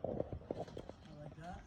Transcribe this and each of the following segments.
like that.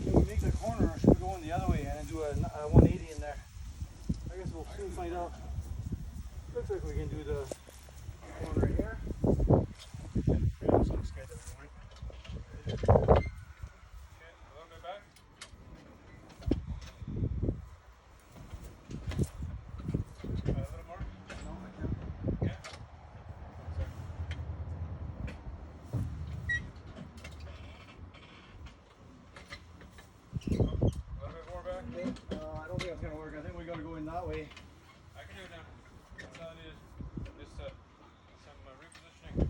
We make the corner, or should we go in the other way and do a 180 in there? I guess we'll soon find out. Looks like we can do the corner here. I don't think it's gonna work. I think we gotta go in that way. I can do it now. That's all it is. Just some repositioning.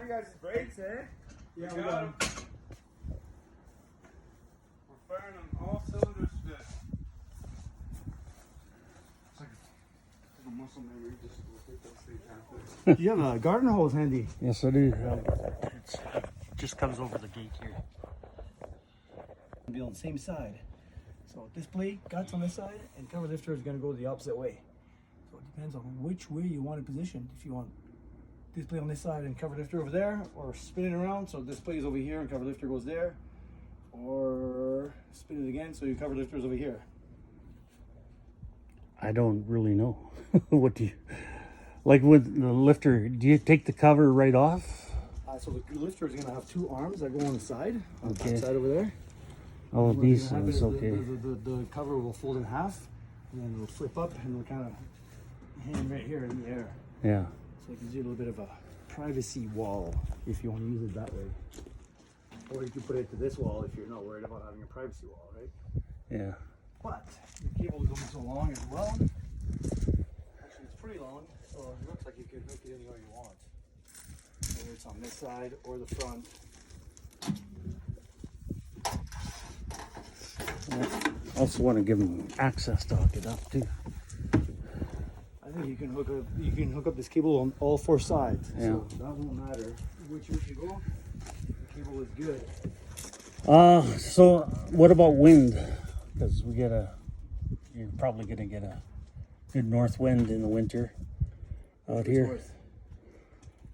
You guys' brakes, eh? Yeah, We got 'em. We're firing on all cylinders today. It's like a muscle memory, just hit those things halfway. You have a garden hose handy. Yes, I do. It just comes over the gate here. Be on the same side. So display guts on this side, and cover lifter is going to go the opposite way. So it depends on which way you want it positioned. If you want display on this side and cover lifter over there, or spin it around so display is over here and cover lifter goes there, or spin it again so your cover lifter is over here. I don't really know. What do you like with the lifter? Do you take the cover right off? So the lifter is going to have two arms that go on the side, on the Okay. back side over there. Oh, What these you have ones, is okay. The cover will fold in half, and then it'll flip up, and it'll kind of hang right here in the air. Yeah. So it gives you a little bit of a privacy wall if you want to use it that way. Or you can put it to this wall if you're not worried about having a privacy wall, right? Yeah. But the cable is only so long as well. Actually, it's pretty long, so it looks like you can hook it anywhere you want. Whether it's on this side or the front. I also want to give them access to hook it up too. I think you can hook up this cable on all four sides. Yeah. So that won't matter which way you go. The cable is good. So what about wind? Because you're probably gonna get a good north wind in the winter out It's here. north.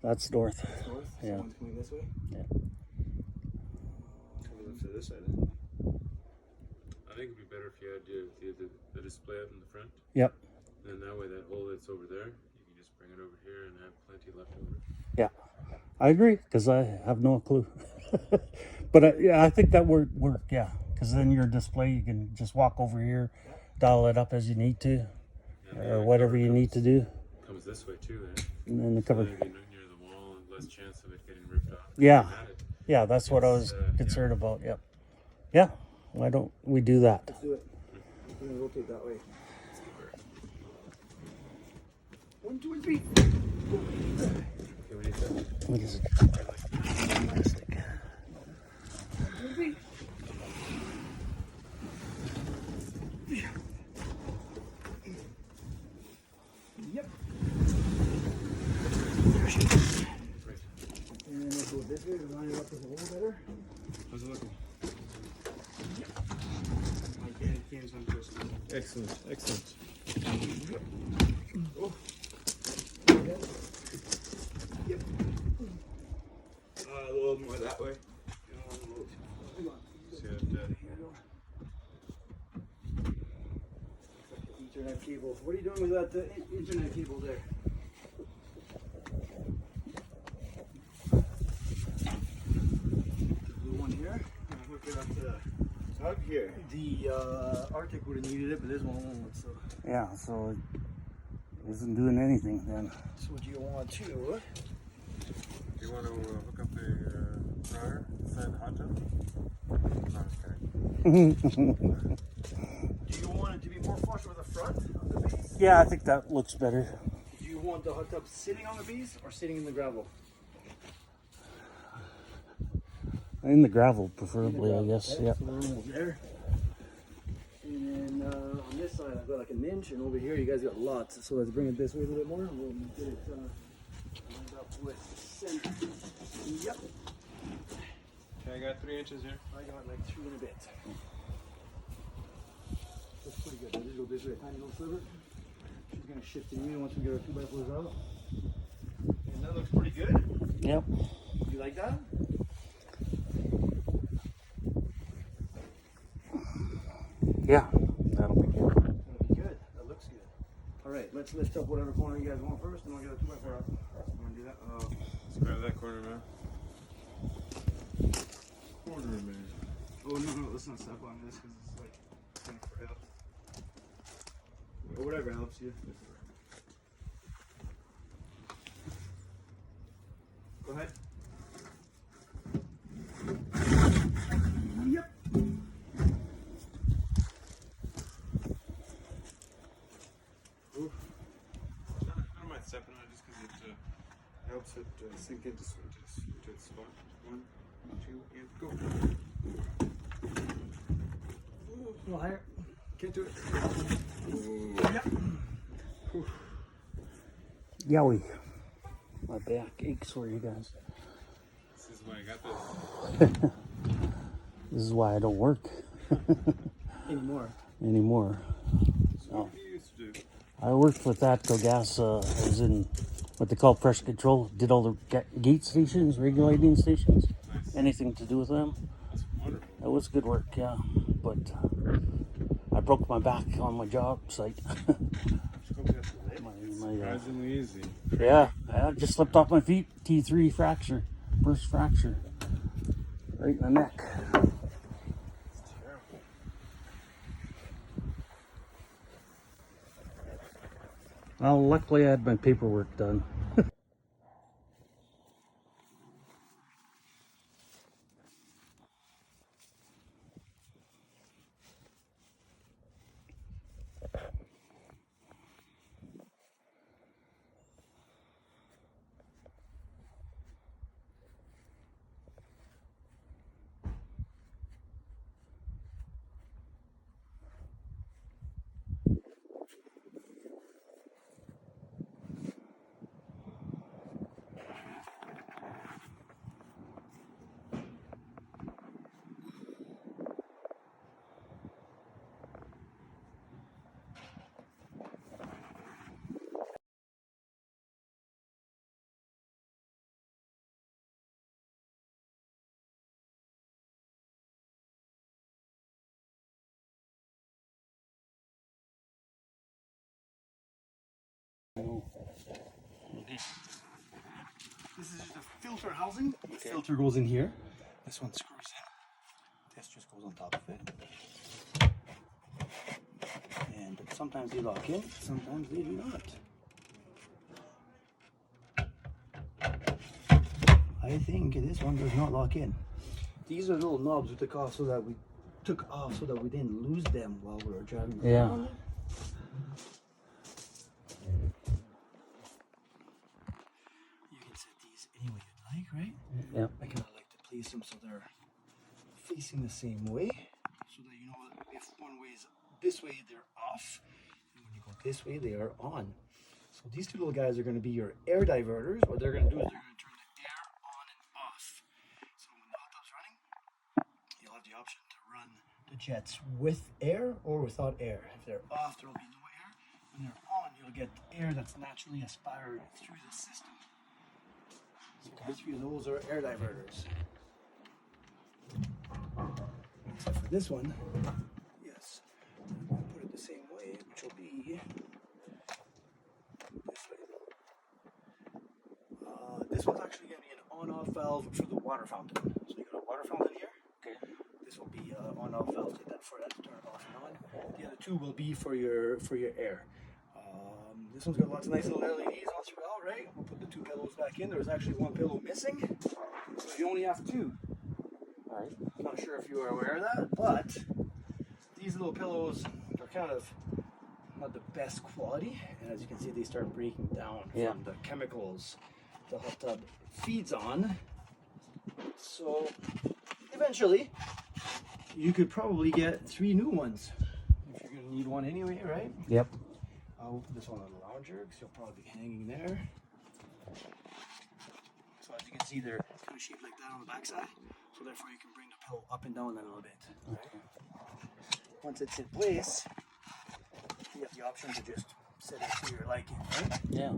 That's north. It's north. Yeah. Someone's coming this way. Cover them to this side. Then. I think it'd be better if you had the display up in the front. Yep. And that way that hole that's over there, you can just bring it over here and have plenty left over. Yeah. I agree because I have no clue. But yeah, I think that would work. Yeah, because then your display, you can just walk over here, dial it up as you need to, or whatever you need to do, Comes this way too, eh? and then the cover. Maybe near the wall and less chance of it getting ripped off. Yeah, Had it. yeah, that's what I was concerned about. Yep. Yeah. Why don't we do that? Let's do it. We're gonna rotate that way. 1, 2, and 3. Okay, we need to. What is it? Plastic. 1, 2, and 3. Yep. And then let's go this way to line it up with a little better. How's it looking? Excellent, excellent. Oh. Yep. A little more that way. Hang on. See that, Here we go. Ethernet cable. What are you doing with that internet cable there? Blue one here. I'll hook it up to the tug here. The Arctic would have needed it, but this one won't. So, Yeah. So it isn't doing anything then. so what you want to? Do you want to hook up a dryer inside the hot tub? No, I'm just kidding. Do you want it to be more flush with the front of the base? Yeah, I think that looks better. Do you want the hot tub sitting on the base or sitting in the gravel? In the gravel, preferably, I guess. Okay, Yeah. so we're almost there. And then on this side, I've got like an inch, and over here, you guys got lots. So let's bring it this way a little bit more, and we'll get it lined up with center. Yep. Okay, I got 3 inches here. I got like 2 and a bit. That's pretty good. I'll just go this way, tiny little sliver. She's gonna shift in you once we get our 2x4s out. And that looks pretty good. Yep. You like that? Yeah. That'll be good. That'll be good. That looks good. All right, let's lift up whatever corner you guys want first, and I'll get a 2x4 out. You wanna do that? Let's grab that corner, man. Corner, man. Oh no, let's not step on this because it's like kind of frail. Or whatever helps you. Go ahead. Yep. I don't mind stepping on it just because it Helps it sink into its spot. 1, 2, and go. A little higher. Can't do it. Yep. Yowie. My back aches for you guys. This is why I got this. This is why I don't work Anymore. anymore. What you used to do. I worked with Atco Gas. I was in what they call pressure control. Did all the gate stations, regulating stations, Nice. anything to do with them. That's wonderful. It was good work, yeah. But I broke my back on my job site. Surprisingly easy. Yeah, I just slipped off my feet. T3 fracture, burst fracture, right in the neck. Well, luckily I had my paperwork done. This is just a filter filter housing. The filter goes in here. This one screws in. This just goes on top of it. And sometimes they lock in, sometimes they do not. I think this one does not lock in. These are little knobs we took off so that we didn't lose them while we were driving. Yeah. around. You can set these any way you'd like, right? Yeah. I kind of like to place them so they're facing the same way, so that you know that if one way is this way, they're off, and when you go this way, they are on. So these two little guys are going to be your air diverters. What they're going to do is they're going to turn the air on and off. So when the hot tub's running, you'll have the option to run the jets with air or without air. If they're off, there will be no air. When they're on, you'll get air that's naturally aspired through the system. So all three of those are air diverters. Except for this one, yes, we'll put it the same way, which will be this way. This one's actually going to be an on-off valve for the water fountain. So you got a water fountain here. Okay. This will be an on-off valve to that for that to turn it off and on. The other two will be for your air. This one's got lots of nice little LEDs all throughout, right? We'll put the two pillows back in. There was actually one pillow missing, so you only have two. Right. I'm not sure if you are aware of that, but these little pillows are kind of not the best quality, and as you can see, they start breaking down from the chemicals the hot tub feeds on. So eventually, you could probably get 3 new ones if you're gonna need one anyway, right? Yep. I'll put this one on the lounger because you'll probably be hanging there. So as you can see, they're kind of shaped like that on the backside. So therefore you can bring the pillow up and down a little bit. Right? Once it's in place, you have the option to just set it to your liking, right? Yeah.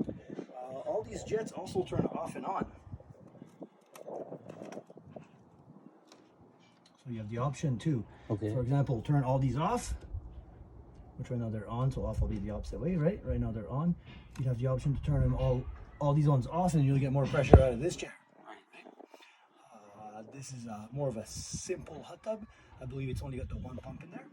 All these jets also turn off and on. So you have the option to, Okay. for example, turn all these off, which right now they're on, so off will be the opposite way, right? Right now they're on. You'd have the option to turn them all these ones off, and you'll get more pressure out of this jet. This is more of a simple hot tub. I believe it's only got the one pump in there.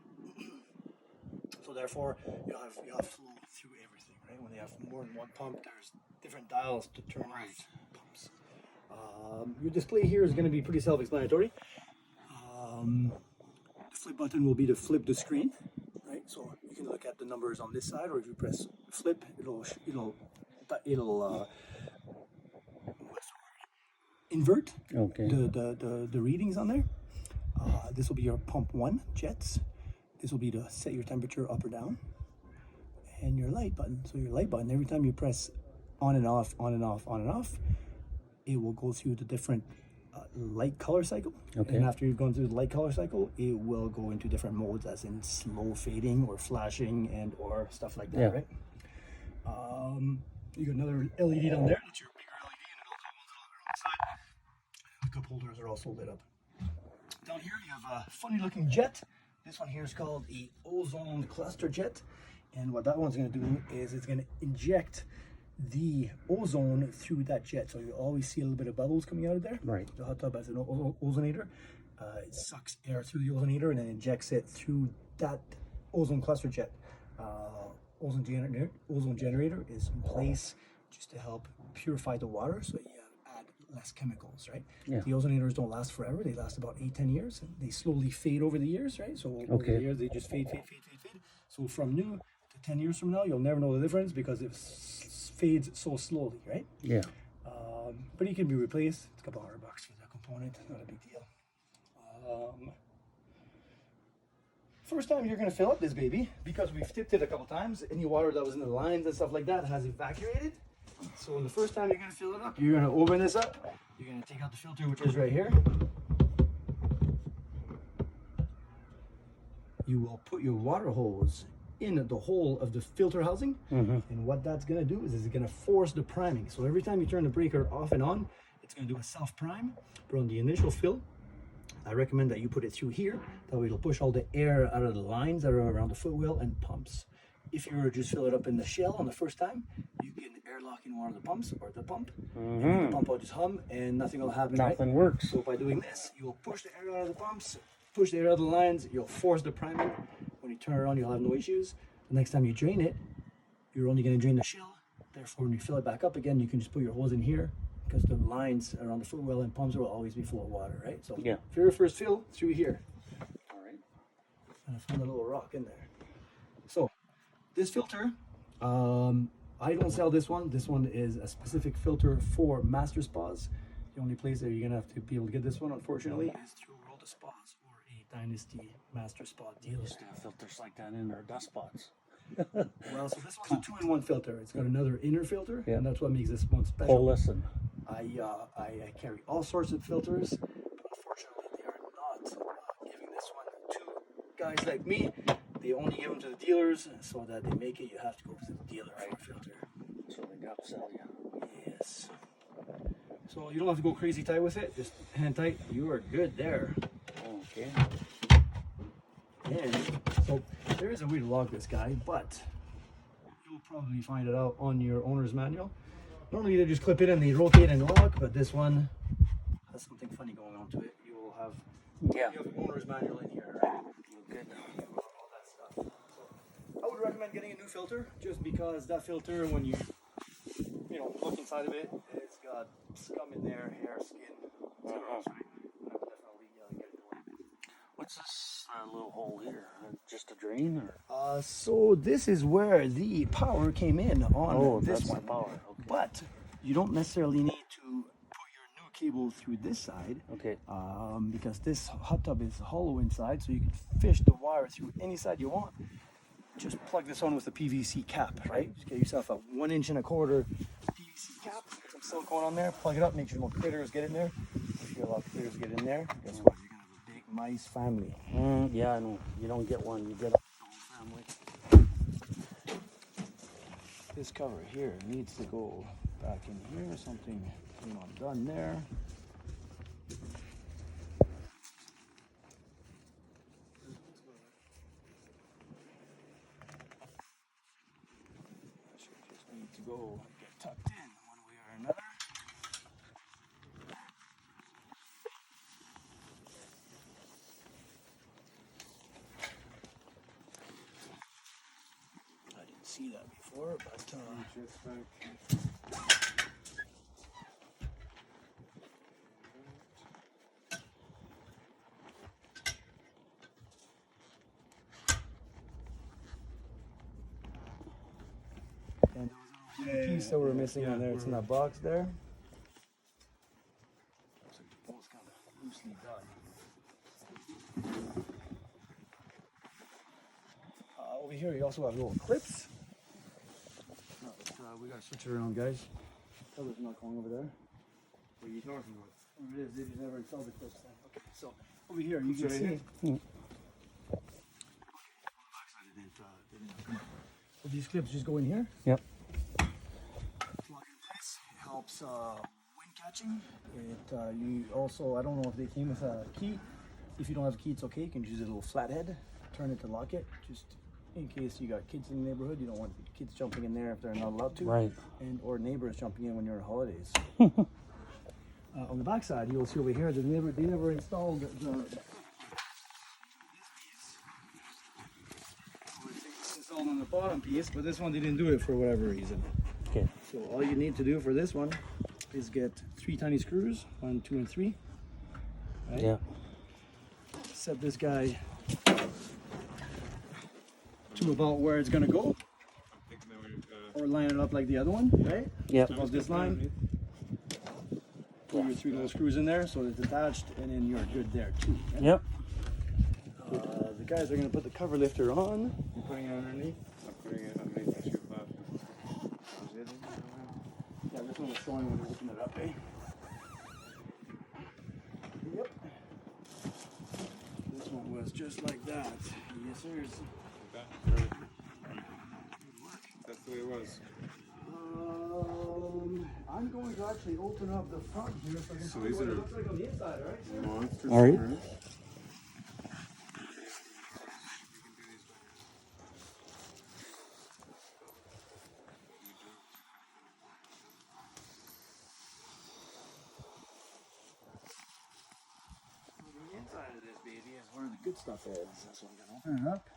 So therefore, you'll have flow through everything, right? When they have more than one pump, there's different dials to turn those pumps. Your display here is going to be pretty self-explanatory. The flip button will be to flip the screen, right? So you can look at the numbers on this side, or if you press flip, it'll invert Okay. the readings on there. This will be your pump 1 jets. This will be to set your temperature up or down. And your light button. So your light button, every time you press on and off, on and off, on and off, it will go through the different light color cycle. Okay. And after you've gone through the light color cycle, it will go into different modes, as in slow fading or flashing and or stuff like that, right? You got another LED down there. That's your bigger LED, and it'll come on the side. The cup holders are also lit up. Down here you have a funny looking jet. This one here is called a ozone cluster jet, and what that one's going to do is it's going to inject the ozone through that jet. So you always see a little bit of bubbles coming out of there. Right. The hot tub has an ozonator. It sucks air through the ozonator and then injects it through that ozone cluster jet. Ozone generator is in place just to help purify the water, so you add less chemicals, right? Yeah. The ozonators don't last forever. They last about 8-10 years. They slowly fade over the years, right? So over the years, they just fade. So from new to 10 years from now, you'll never know the difference because it fades so slowly, right? Yeah. But it can be replaced. It's a couple $100 for that component. Not a big deal. First time you're going to fill up this baby, because we've tipped it a couple times, any water that was in the lines and stuff like that has evacuated. So the first time you're going to fill it up, you're going to open this up. You're going to take out the filter, which is right here. You will put your water hose in the hole of the filter housing. And what that's going to do is it's going to force the priming. So every time you turn the breaker off and on, it's going to do a self-prime. But on the initial fill, I recommend that you put it through here. That way it'll push all the air out of the lines that are around the footwell and pumps. If you were to just fill it up in the shell on the first time, you get an air air locking one of the pumps or the pump. Mm-hmm. The pump will just hum and nothing will happen. Right? Nothing works. So by doing this, you will push the air out of the pumps, push the air out of the lines. You'll force the priming. When you turn it on, you'll have no issues. The next time you drain it, you're only going to drain the shell. Therefore, when you fill it back up again, you can just put your hose in here because the lines around the foot well and pumps will always be full of water, right? So Yeah. very first fill through here. All right. And I found a little rock in there. So this filter, I don't sell this one. This one is a specific filter for master spas. The only place that you're gonna have to be able to get this one, unfortunately, is through World of Spas or a Dynasty Master Spa dealer. Used to have filters like that in their dust spots. Well, so this one's a 2-in-1 filter. It's got another inner filter, Yeah. and that's what makes this one special. Oh, listen. I carry all sorts of filters, but unfortunately they are not giving this one to guys like me. They only give them to the dealers, so that they make it. You have to go to the dealer for a filter. So they got to sell you. Yes. So you don't have to go crazy tight with it. Just hand tight. You are good there. Okay. And so there is a way to lock this guy, but you'll probably find it out on your owner's manual. Normally they just clip it and they rotate and lock, but this one has something funny going on to it. You will have Yeah. you have the owner's manual in here, right? Good. All that stuff. So I would recommend getting a new filter, just because that filter, when you look inside of it, it's got scum in there, hair, skin. Right? I would definitely get it done. What's this little hole here? Just a drain, or? So this is where the power came in on Oh, this that's one. the power. Okay. But you don't necessarily need to put your new cable through this side, Okay. because this hot tub is hollow inside, so you can fish the wire through any side you want. Just plug this on with a PVC cap, right? Just get yourself a 1.25 inch PVC cap, some silicone on there, plug it up, make sure no critters get in there. If you allow critters to get in there, guess what? You're gonna have a big mice family. Yeah, I know. You don't get one. You get a whole family. This cover here needs to go back in here. Something done there. That should just need to go get tucked in one way or another. I didn't see that before, but Just back. and there was a piece that we're missing in there. It's in that box there. Looks like the bolt's kind of loosely done. Over here, you also have little clips. No, we gotta switch it around, guys. Cover's not going over there. What are you talking about? There it is. They just never installed the clips. Then. Okay, so over here you can right see. here? So these clips just go in here. Yep. Plug in place. It helps wind catching. It you also, I don't know if they came with a key. If you don't have a key, it's okay. You can use a little flathead, turn it to lock it. Just in case you got kids in the neighborhood, you don't want kids jumping in there if they're not allowed to. Right. And or neighbors jumping in when you're on holidays. On the back side, you'll see over here that they never installed the it's installed on the bottom piece, but this one they didn't do it for whatever reason. Okay. So all you need to do for this one is get 3 tiny screws, 1, 2, and 3. Right? Yeah. Set this guy to about where it's gonna go, or line it up like the other one, right? Yep. About this line. Put your 3 little screws in there so it's attached, and then you're good there too. Right? Yep. The guys are gonna put the cover lifter on. You putting it underneath? I'm putting it underneath the shoe flap. Yeah, this one was showing when you open it up, eh? Yep. This one was just like that. Yes, sir. That's the way it was. I'm going to actually open up the front here so I can So see these what are- it looks like on the inside, right? Monster All right. screws. good stuff is. So I'm gonna open it up.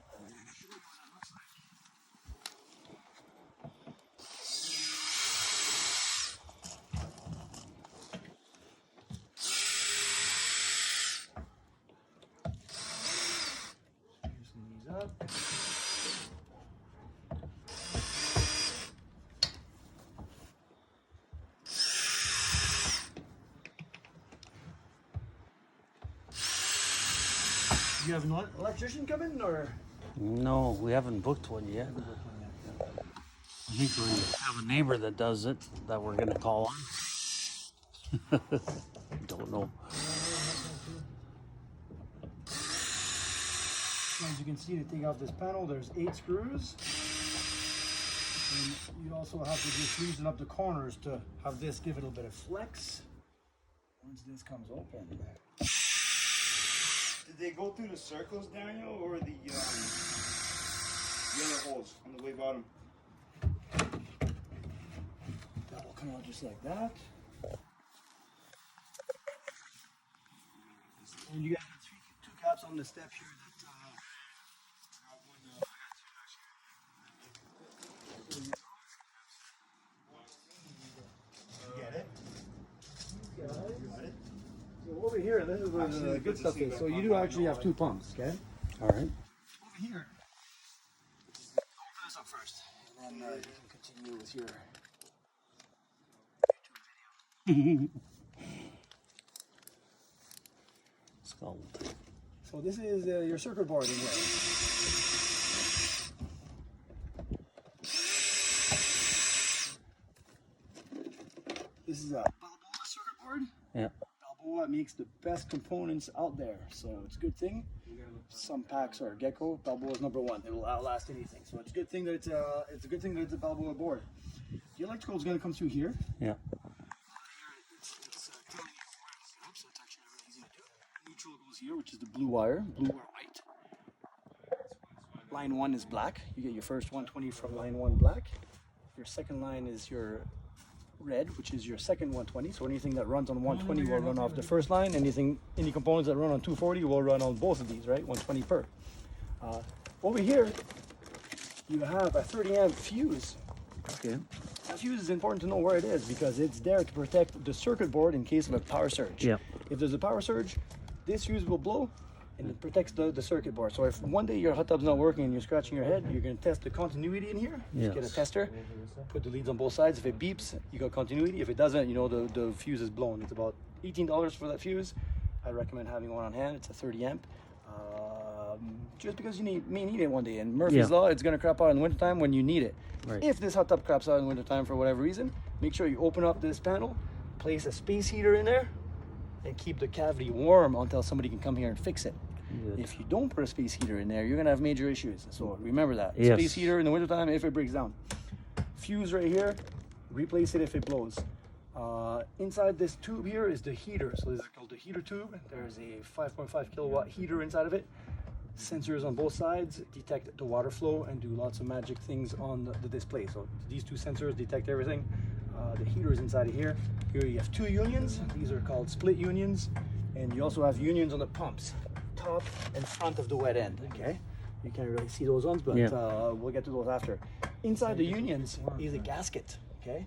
Loosen these up. Do you have an electrician coming or? No, we haven't booked one yet. I think we have a neighbor that does it that we're gonna call on. Don't know. As you can see, to take off this panel, there's 8 screws. And you also have to just loosen up the corners to have this give it a bit of flex. Once this comes open. Did they go through the circles, Daniel, or the other holes on the way bottom? That will come out just like that. And you got 2 caps on the step here that get it? Got it? So over here, this is where the good stuff is. So you do actually have 2 pumps, okay? All right. Over here, open this up first, and then you can continue with your Scald. So this is your circuit board in here. This is a Balboa circuit board. Yeah. Balboa makes the best components out there, so it's a good thing. Some packs are Gecko. Balboa is #1. It will outlast anything. So it's a good thing that it's a good thing that it's a Balboa board. The electrical is going to come through here. Yeah. It's telling you where it's up, so it's actually really easy to do. Neutral goes here, which is the blue wire, blue or white. Line 1 is black. You get your first 120 from line 1 black. Your second line is your red, which is your second 120. So anything that runs on 120 will run off the first line. Any components that run on 240 will run on both of these, right? 120 per. Over here, you have a 30 amp fuse. Okay. That fuse is important to know where it is because it's there to protect the circuit board in case of a power surge. Yeah. If there's a power surge, this fuse will blow and it protects the circuit board. So if one day your hot tub's not working and you're scratching your head, you're going to test the continuity in here. Just get a Yes. tester, put the leads on both sides. If it beeps, you got continuity. If it doesn't, you know the fuse is blown. It's about $18 for that fuse. I recommend having one on hand. It's a 30 amp. Just because you may need it one day. And Murphy's Yeah. Law, it's going to crap out in the wintertime when you need it. Right. If this hot tub craps out in the wintertime for whatever reason, make sure you open up this panel, place a space heater in there, and keep the cavity warm until somebody can come here and fix it. Good. If you don't put a space heater in there, you're going to have major issues. So remember that. Yes. Space heater in the wintertime if it breaks down. Fuse right here, replace it if it blows. Inside this tube here is the heater. So this is called the heater tube. There's a 5.5 kilowatt heater inside of it. Sensors on both sides detect the water flow and do lots of magic things on the display. So these 2 sensors detect everything. The heater is inside of here. Here you have 2 unions. These are called split unions. And you also have unions on the pumps, top and front of the wet end, okay? You can't really see those ones, but Yeah. we'll get to those after. Inside the unions is a gasket, okay?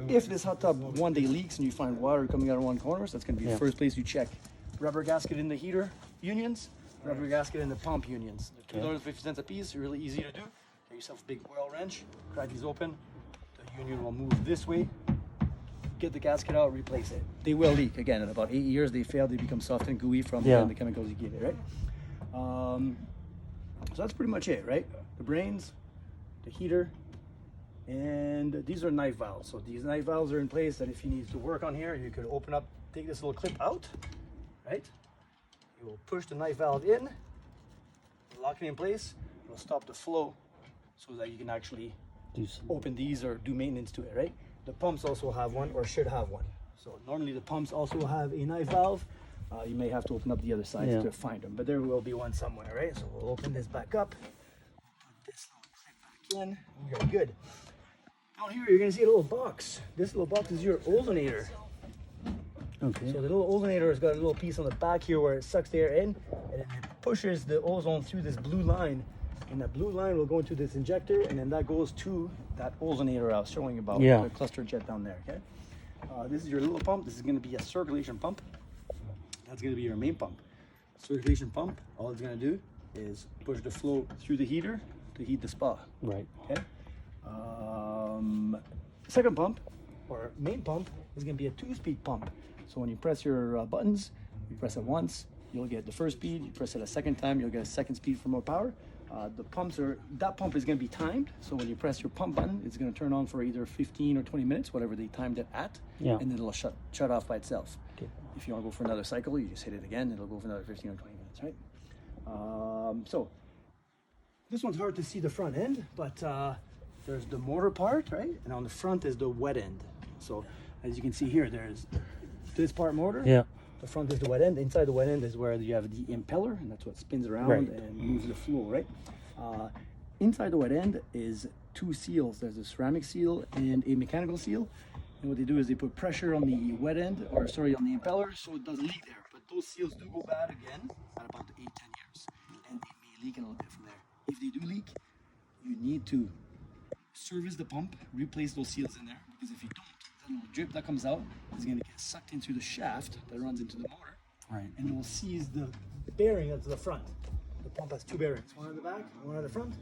If this hot tub one day leaks and you find water coming out of one corner, so that's gonna be the first place you check. Rubber gasket in the heater unions, rubber gasket in the pump unions. They're $2.50 a piece, really easy to do. Get yourself a big oil wrench, crack these open. The union will move this way. Get the gasket out, replace it. They will leak. Again, in about 8 years, they fail, they become soft and gooey from Yeah. the chemicals you give it, right? So that's pretty much it, right? The brains, the heater, and these are knife valves. So these knife valves are in place that if you need to work on here, you could open up, take this little clip out, right? You will push the knife valve in, lock it in place, it'll stop the flow so that you can actually Do some. open these or do maintenance to it, right? The pumps also have one or should have one. So normally the pumps also have a knife valve. You may have to open up the other sides Yeah. to find them, but there will be one somewhere, right? So we'll open this back up, put this little clip back in, we are good. Down here you're gonna see a little box. This little box is your alternator. Okay. So the little ozonator has got a little piece on the back here where it sucks the air in, and it pushes the ozone through this blue line, and that blue line will go into this injector, and then that goes to that ozonator I was showing you about, Yeah. the cluster jet down there. Okay. This is your little pump. This is going to be a circulation pump. That's going to be your main pump. Circulation pump. All it's going to do is push the flow through the heater to heat the spa. Right. Okay. Second pump, or main pump, is going to be a 2-speed pump. So when you press your buttons, you press it once, you'll get the first speed. You press it a second time, you'll get a second speed for more power. That pump is going to be timed. So when you press your pump button, it's going to turn on for either 15 or 20 minutes, whatever they timed it at, Yeah. and then it'll shut off by itself. Okay. If you want to go for another cycle, you just hit it again. It'll go for another 15 or 20 minutes, right? So this one's hard to see the front end, but there's the motor part, right? And on the front is the wet end. So as you can see here, there's this part motor. Yeah. The front is the wet end. Inside the wet end is where you have the impeller, and that's what spins around Right. and moves the flow, right? Inside the wet end is 2 seals. There's a ceramic seal and a mechanical seal. And what they do is they put pressure on the wet end, or sorry, on the impeller, so it doesn't leak there. But those seals do go bad again at about 8-10 years, and they may leak a little bit from there. If they do leak, you need to service the pump, replace those seals in there, because if you don't, that little drip that comes out is going to get sucked into the shaft that runs into the motor, Right. and it will seize the bearing that's the front. The pump has 2 bearings, one on the back, one on the front.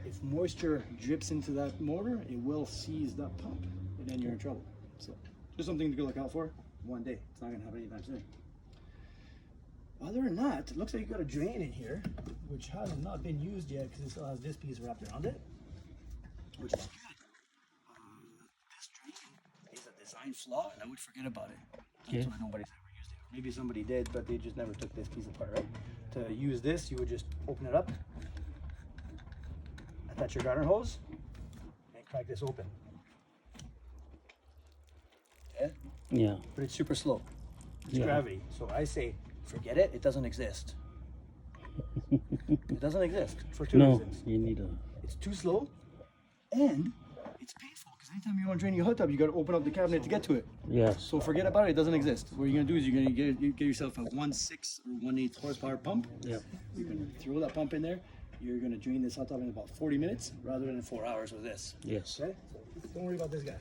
If moisture drips into that motor, it will seize that pump, and then you're in trouble. So just something to go look out for one day. It's not going to happen anytime soon. Other than that, it looks like you got a drain in here, which has not been used yet because it still has this piece wrapped around it, which is good. This drain is a design flaw, and I would forget about it. That's Okay. why nobody's ever used it. Maybe somebody did, but they just never took this piece apart, right? To use this, you would just open it up, attach your garden hose, and crack this open. Okay? Yeah. But it's super slow. It's Yeah. gravity. So I say, forget it. It doesn't exist. It doesn't exist for 2 No, reasons. you need a. It's too slow, and it's painful because anytime you want to drain your hot tub, you got to open up the cabinet to get to it. Yes. So forget about it. It doesn't exist. What you're gonna do is you're gonna get yourself a 1/6 or 1/8 horsepower pump. Yep. You're gonna throw that pump in there. You're gonna drain this hot tub in about 40 minutes rather than 4 hours with this. Yes. Okay? So don't worry about this guy.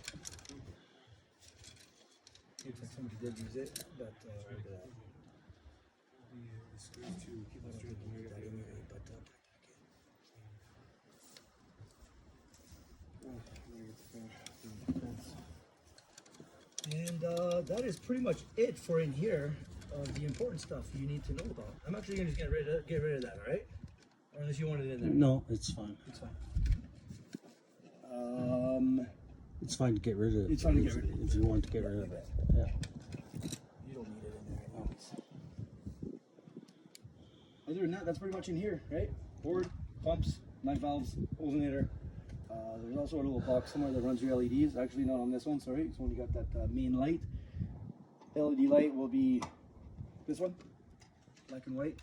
Looks like somebody did use it, but and that is pretty much it for in here of the important stuff you need to know about. I'm actually gonna just get rid of that, all right? Or unless you want it in there. No, it's fine. It's fine. It's fine to get rid of it. It's fine to get rid of it. If you want to get rid of it. Yeah. You don't need it in there anyways. Other than that, that's pretty much in here, right? Board, pumps, night valves, ozonator. There's also a little box somewhere that runs your LEDs. Actually, not on this one, sorry. It's only got that main light. LED light will be this one, black and white.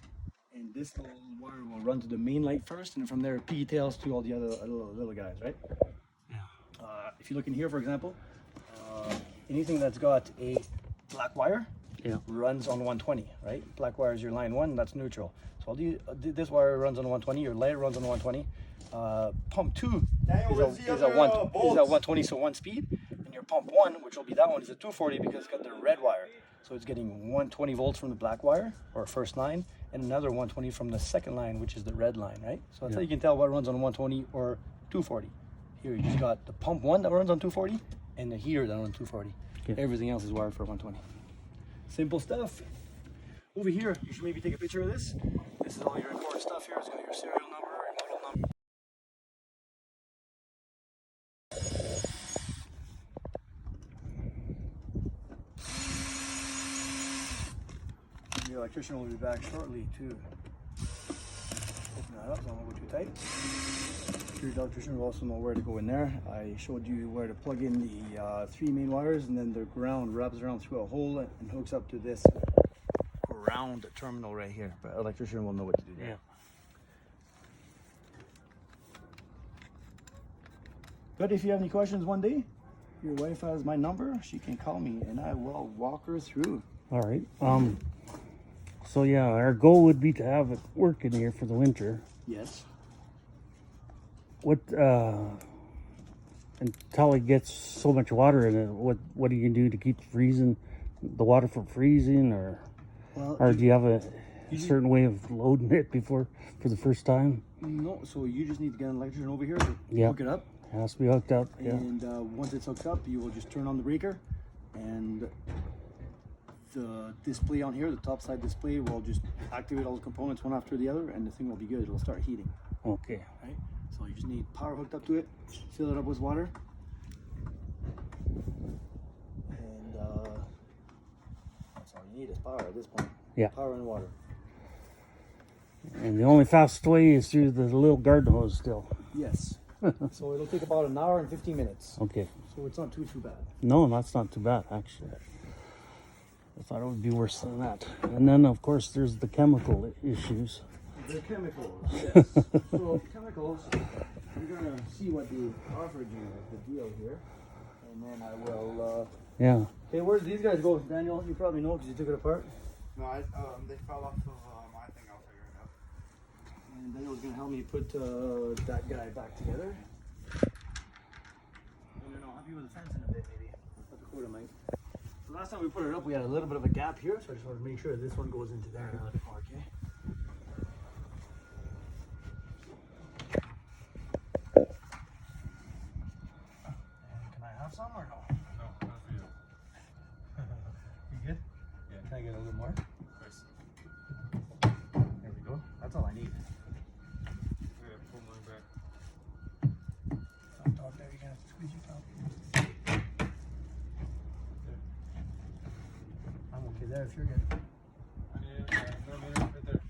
And this little wire will run to the main light first, and from there, pigtails to all the other little guys, right? Yeah. If you look in here, for example, anything that's got a black wire Yeah. runs on 120, right? Black wire is your line 1, that's neutral. So all this wire runs on 120, your light runs on 120. Pump 2 is a 120, so 1 speed. And your pump 1, which will be that one, is a 240 because it's got the red wire. So it's getting 120 volts from the black wire, or first line, and another 120 from the second line, which is the red line, right? So that's how you can tell what runs on 120 or 240. Here you just got the pump 1 that runs on 240, and the heater that runs on 240. Yeah. Everything else is wired for 120. Simple stuff. Over here, you should maybe take a picture of this. This is all your important stuff here. It's got your serial number and model number. The electrician will be back shortly to open that up, so I won't go too tight. Your electrician will also know where to go in there. I showed you where to plug in the 3 main wires, and then the ground wraps around through a hole and hooks up to this ground terminal right here. But electrician will know what to do there. Yeah. But if you have any questions one day, Your wife has my number. She can call me, and I will walk her through. All right. So yeah, our goal would be to have it work in here for the winter. Yes. What until it gets so much water in it, what do you do to keep the water from freezing, or Well, do you have a you- certain way of loading it for the first time? no. So you just need to get an electrician over here to Yeah. hook it up, It has to be hooked up. Yeah. and once it's hooked up, you will just turn on the breaker, and the display on here, the top side display, will just activate all the components one after the other, and the thing will be good. It'll start heating. Okay. Right? So you just need power hooked up to it, fill it up with water, and that's all you need is power at this point. Yeah. Power and water. And the only fast way is through the little garden hose still. Yes. So it'll take about an hour and 15 minutes. Okay. So it's not too bad. No, that's not too bad actually. I thought it would be worse than that. And then of course there's the chemical issues. The chemicals, yes. So chemicals, I'm gonna see what they offered you, the deal here, and then I will. Yeah. Okay, where did these guys go, Daniel? You probably know because you took it apart. No, they fell off of my thing. I'll figure it out. And Daniel's gonna help me put that guy back together. And then I'll help you with the fence in a bit, maybe. At the quarter, Mike. So last time we put it up, we had a little bit of a gap here, so I just wanted to make sure this one goes into there a little bit more, okay? And can I have some or no? No, not for you. You good? Yeah. Can I get a little more? First. There we go. That's all I need. Yeah, pull mine back. On top there, you're gonna have to squeeze your top. I'm okay there if you're good. No, right there.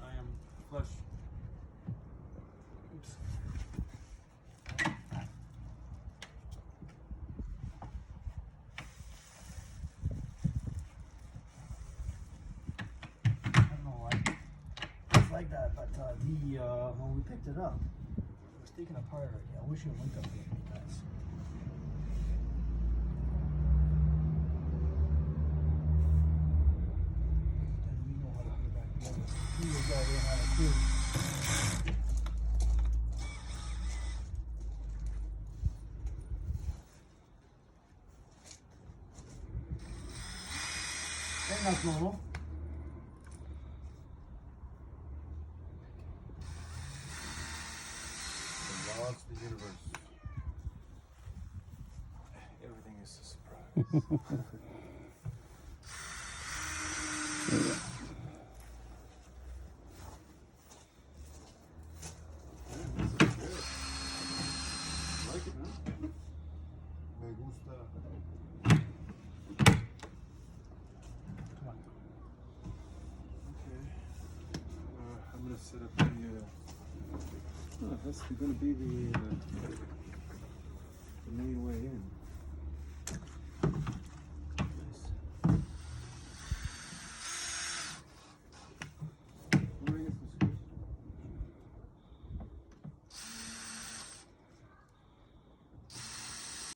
I am flush. Oops. I don't know why it's like that, but when we picked it up, it was taken apart already. I wish it went up with me, guys. And we know how to put it back together. These guys don't have a clue. I think that's normal. The laws of the universe. Everything is a surprise. Like it, huh? Me gusta. Come on. Okay. I'm gonna set up the. That's gonna be the main way in.